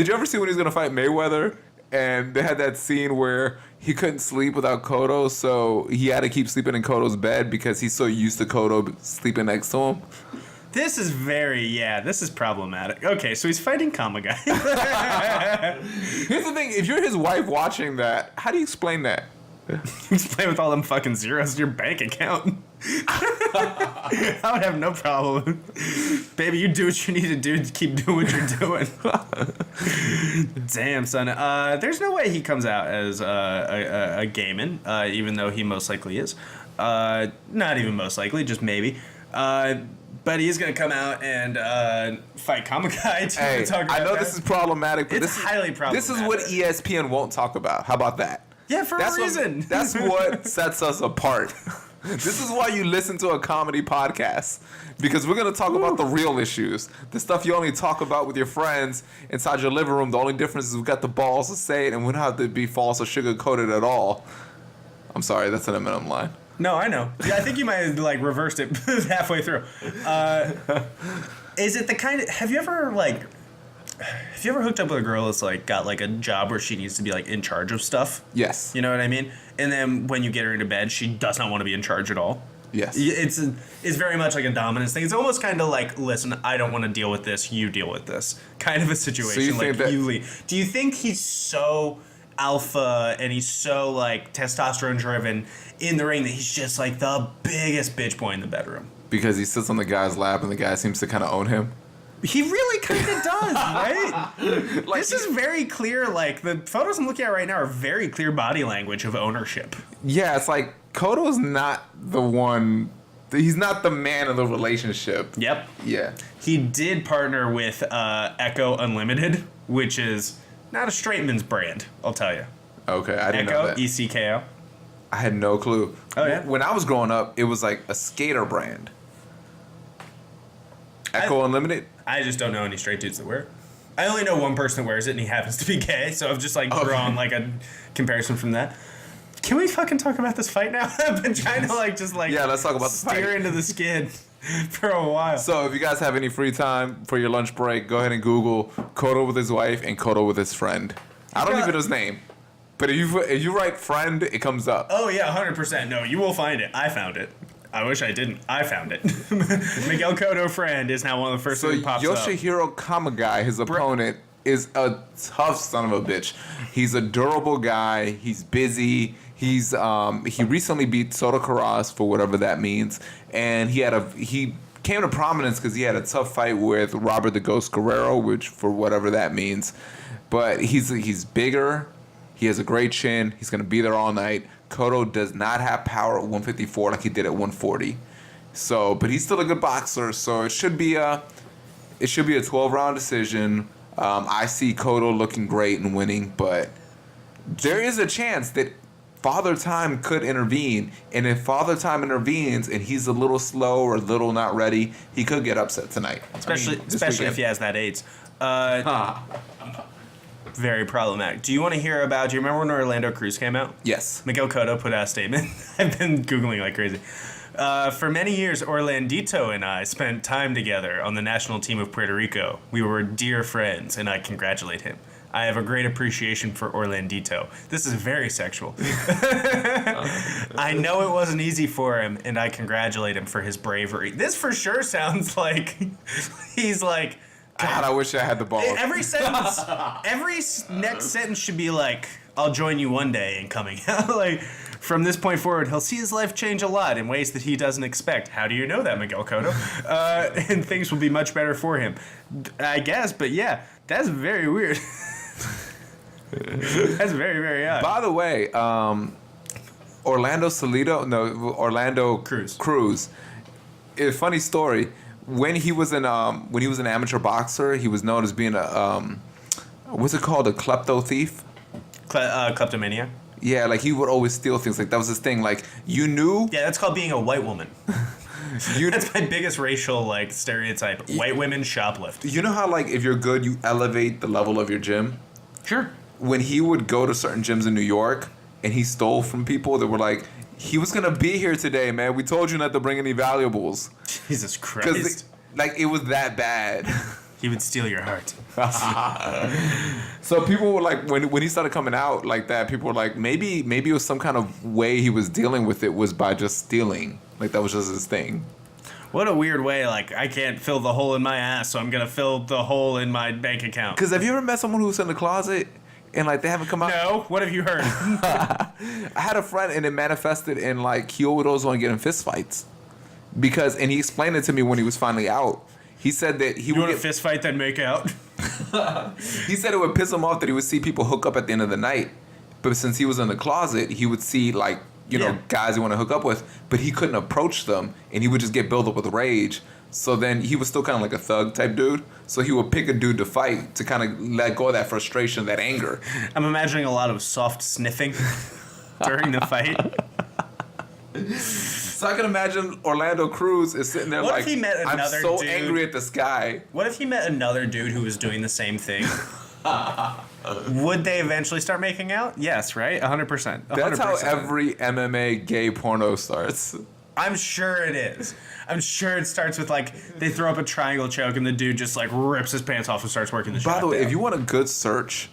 you ever see when he was gonna fight Mayweather? And they had that scene where he couldn't sleep without Cotto, so he had to keep sleeping in Cotto's bed because he's so used to Cotto sleeping next to him. This is this is problematic. Okay, so he's fighting Kama guy. Here's the thing, if you're his wife watching that, how do you explain that? He's playing with all them fucking zeros in your bank account. I would have no problem. Baby, you do what you need to do to keep doing what you're doing. Damn, son. There's no way he comes out as a gay man, even though he most likely is. Not even most likely, just maybe. But he's gonna come out and fight Kamagai to Hey, talk about I know that. this is problematic, but It's highly This is what problematic. ESPN won't talk about. How about that? Yeah, for a reason. That's what sets us apart. This is why you listen to a comedy podcast, because we're gonna talk about the real issues, the stuff you only talk about with your friends inside your living room. The only difference is we got the balls to say it, and we don't have to be false or sugar coated at all. I'm sorry, that's an minimum line. No, I know. Yeah, I think you might have like reversed it halfway through. Is it the kind of have you ever hooked up with a girl that's like got like a job where she needs to be like in charge of stuff? Yes. You know what I mean? And then when you get her into bed, she does not want to be in charge at all. Yes. It's very much like a dominance thing. It's almost kind of like, listen, I don't want to deal with this. You deal with this. Kind of a situation. So you think that- you leave. Do you think he's so alpha and he's so like testosterone driven in the ring that he's just like the biggest bitch boy in the bedroom? Because he sits on the guy's lap and the guy seems to kind of own him. He really kind of does, right? This is very clear. Like the photos I'm looking at right now are very clear body language of ownership. Yeah, it's like Cotto's not the one. He's not the man of the relationship. Yep. Yeah. He did partner with Echo Unlimited, which is not a straight man's brand, I'll tell you. Okay, I didn't know Echo, that. ECKO. I had no clue. Oh, yeah? When I was growing up, it was like a skater brand. Echo Unlimited? I just don't know any straight dudes that wear it. I only know one person that wears it, and he happens to be gay, so I've just like drawn like a comparison from that. Can we fucking talk about this fight now? I've been trying to like just like Yeah, let's talk about the fight. steer into the skid for a while. So if you guys have any free time for your lunch break, go ahead and Google Cotto with his wife and Cotto with his friend. I don't even know his name. But if you write friend, it comes up. Oh yeah, 100%. No, you will find it. I found it. I wish I didn't. I found it. Miguel Cotto friend is now one of the first So things that pops up. Yoshihiro Kamagai, his opponent, is a tough son of a bitch. He's a durable guy. He's busy. He recently beat Soto Karass for whatever that means, and he came to prominence because he had a tough fight with Robert the Ghost Guerrero, which for whatever that means. But he's bigger. He has a great chin. He's gonna be there all night. Cotto does not have power at 154 like he did at 140. So, but he's still a good boxer. So it should be a 12-round decision. I see Cotto looking great and winning, but there is a chance that Father Time could intervene. And if Father Time intervenes and he's a little slow or a little not ready, he could get upset tonight. Especially This if weekend. he has that AIDS. Very problematic. Do you remember when Orlando Cruz came out? Yes. Miguel Cotto put out a statement. I've been Googling like crazy. For many years, Orlandito and I spent time together on the national team of Puerto Rico. We were dear friends, and I congratulate him. I have a great appreciation for Orlandito. This is very sexual. I know it wasn't easy for him, and I congratulate him for his bravery. This for sure sounds like he's like... God, I wish I had the balls. Every sentence, next sentence should be like, "I'll join you one day in coming out." Like, from this point forward, he'll see his life change a lot in ways that he doesn't expect. How do you know that, Miguel Cotto? And things will be much better for him, I guess. But yeah, that's very weird. That's very, very odd. By the way, Orlando Cruz. A funny story. When he was an amateur boxer, he was known as being what's it called, a klepto thief? Kleptomania. Yeah, like he would always steal things. Like that was his thing. Like you knew. Yeah, that's called being a white woman. That's my biggest racial like stereotype. White women shoplift. You know how like if you're good, you elevate the level of your gym. Sure. When he would go to certain gyms in New York and he stole from people that were like, he was gonna be here today, man. We told you not to bring any valuables. Jesus Christ. Like it was that bad. He would steal your heart. So people were like, when he started coming out like that, people were like, maybe it was some kind of way he was dealing with it was by just stealing. Like that was just his thing. What a weird way. Like, I can't fill the hole in my ass, so I'm gonna fill the hole in my bank account. Because have you ever met someone who was in the closet and like they haven't come out? No. What have you heard? I had a friend and it manifested in like he always want to get in fist fights. And he explained it to me when he was finally out. He said that he You would want get a fist fight, then make out? He said it would piss him off that he would see people hook up at the end of the night. But since he was in the closet, he would see like, Yeah. guys he want to hook up with, but he couldn't approach them and he would just get built up with rage. So then he was still kind of like a thug type dude. So he would pick a dude to fight to kind of let go of that frustration, that anger. I'm imagining a lot of soft sniffing during the fight. So I can imagine Orlando Cruz is sitting there What like, if he met I'm another so dude? angry at the sky. What if he met another dude who was doing the same thing? Would they eventually start making out? Yes, right? 100%. That's how every MMA gay porno starts. I'm sure it is. I'm sure it starts with like they throw up a triangle choke and the dude just like rips his pants off and starts working the shot. By the way, down. if you want a good search,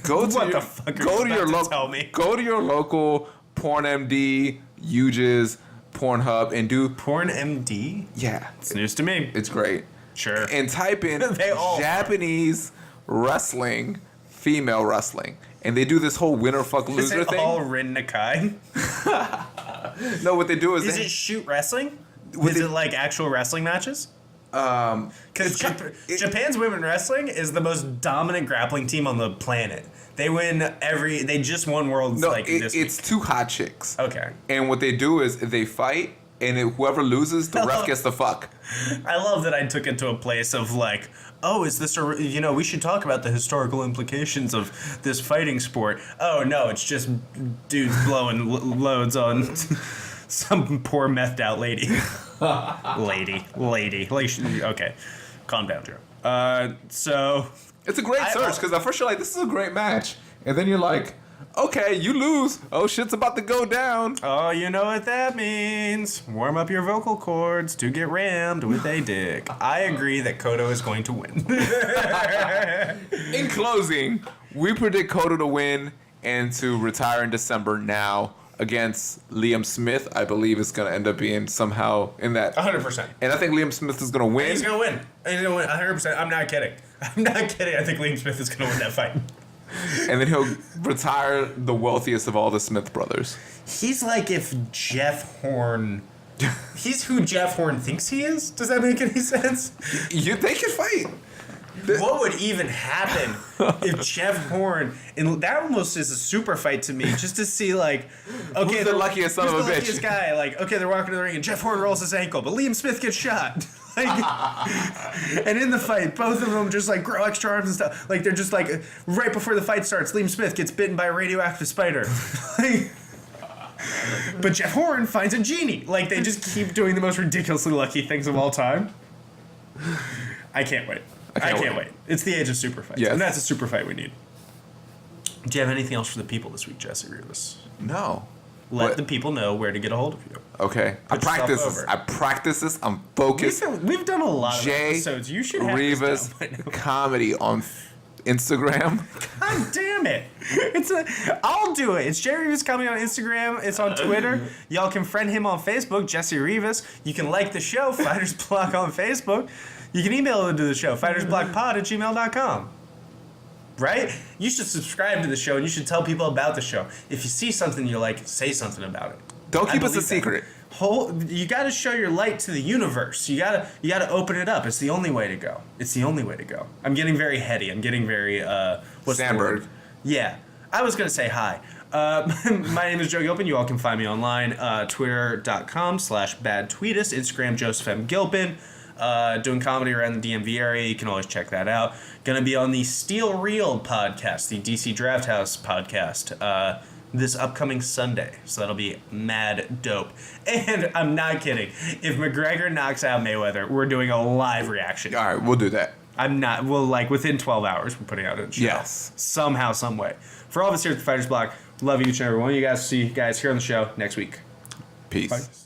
go to What your, the fuck are go you to your about to local tell me? go to your local PornMD, UJIS, Pornhub, and do Porn MD? yeah. It's news to me. It's great. Sure. And type in They all are. Japanese wrestling, female wrestling, and they do this whole winner fuck Is loser it thing. all Rin Nakai? No, what they do is Is they, it shoot wrestling? With Is the- it like actual wrestling matches? Because it- Japan's women wrestling is the most dominant grappling team on the planet. They win they just won worlds no, like this it's two hot chicks. week. Okay. And what they do is they fight, and whoever loses, the ref gets the fuck. I love that I took it to a place of like, oh, is this we should talk about the historical implications of this fighting sport. Oh, no, it's just dudes blowing loads on some poor methed out lady. lady. Like, okay, calm down, Joe. So... It's a great search because at first you're like, this is a great match, and then you're like, okay, you lose. Oh, shit's about to go down. Oh, you know what that means. Warm up your vocal cords to get rammed with a dick. I agree that Cotto is going to win. In closing, we predict Cotto to win and to retire in December now against Liam Smith. I believe it's going to end up being somehow in that. 100%. And I think Liam Smith is going to win. He's going to win. He's going to win 100%. I'm not kidding. I think Liam Smith is going to win that fight. And then he'll retire the wealthiest of all the Smith brothers. He's like if Jeff Horn... He's who Jeff Horn thinks he is? Does that make any sense? They can fight. What would even happen if Jeff Horn... And that almost is a super fight to me, just to see, like... Okay, Who's the luckiest son who's of a the bitch? luckiest guy? Like, okay, they're walking to the ring, and Jeff Horn rolls his ankle, but Liam Smith gets shot. Like, and in the fight, both of them just, like, grow extra arms and stuff. Like, they're just, like... Right before the fight starts, Liam Smith gets bitten by a radioactive spider. Like... But Jeff Horn finds a genie. Like, they just keep doing the most ridiculously lucky things of all time. I can't wait. I can't wait. It's the age of super fights. Yes. And that's a super fight we need. Do you have anything else for the people this week, Jesse Rivas? No. Let What? the people know where to get a hold of you. Okay. Put yourself I over. practice this. I'm focused. We've done a lot of Jay episodes. You should have Rivas this down by now. comedy on Instagram. God damn it. I'll do it. It's Jerry Rivas coming on Instagram. It's on Twitter. Y'all can friend him on Facebook, Jesse Rivas. You can like the show, Fighters Block on Facebook. You can email into the show, fightersblockpod@gmail.com. Right? You should subscribe to the show and you should tell people about the show. If you see something you like, say something about it. Don't keep I us a believe that. secret. You got to show your light to the universe. You got to open it up. It's the only way to go. It's the only way to go. I'm getting very heady. I'm getting very what's Sandberg. the word? Yeah. I was going to say hi. My name is Joe Gilpin. You all can find me online, twitter.com/badtweetist, Instagram Joseph M. Gilpin. Doing comedy around the DMV area. You can always check that out. Gonna be on the Steel Reel podcast, the DC Draft House podcast, this upcoming Sunday. So that'll be mad dope. And I'm not kidding. If McGregor knocks out Mayweather, we're doing a live reaction. All right, we'll do that. I'm not. Well, like within 12 hours, we're putting out a show. Yes. Somehow, some way. For all of us here at the Fighters Block, love each and every one of you guys. See you guys here on the show next week. Peace. Bye.